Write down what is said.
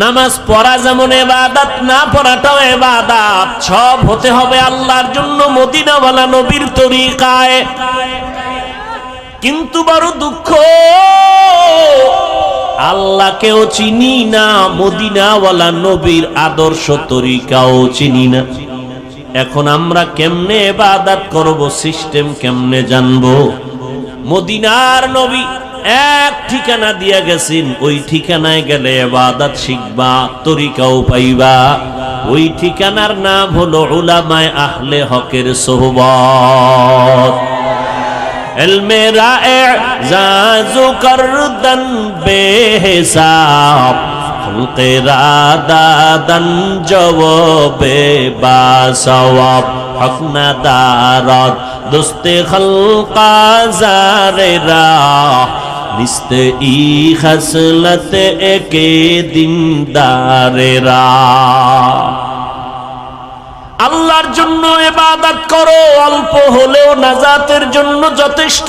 নামাজ পড়া যেমন ইবাদত, না পড়াটাও ইবাদত। সব হতে হবে আল্লাহর জন্য, মদিনাওয়ালা নবীর তরিকায়। কিন্তু বড় দুঃখ, আল্লাহকেও চিনি না, মদিনাওয়ালা নবীর আদর্শ তরিকাও চিনি না। এখন আমরা কেমনে ইবাদত করব, সিস্টেম কেমনে জানবো? মদিনার নবী এক ঠিকানা দিয়া গেছেন, ওই ঠিকানায় গেলে ইবাদত শিখবা, তরিকাও পাইবা। ওই ঠিকানার নাম হলো উলামায়ে আহলে হকের সোহবত। ইলমে রা'জাজু করদান বেহিসাব, খুলকে রাদাদান জওয়াবে বাসওয়াব, হক না দারদ দোস্তে খলকা জারেরা, নিস্তে ই খসলত একে দিনদারেরা। আল্লাহর জন্য ইবাদত করো, অল্প হলেও নাজাতের জন্য যথেষ্ট।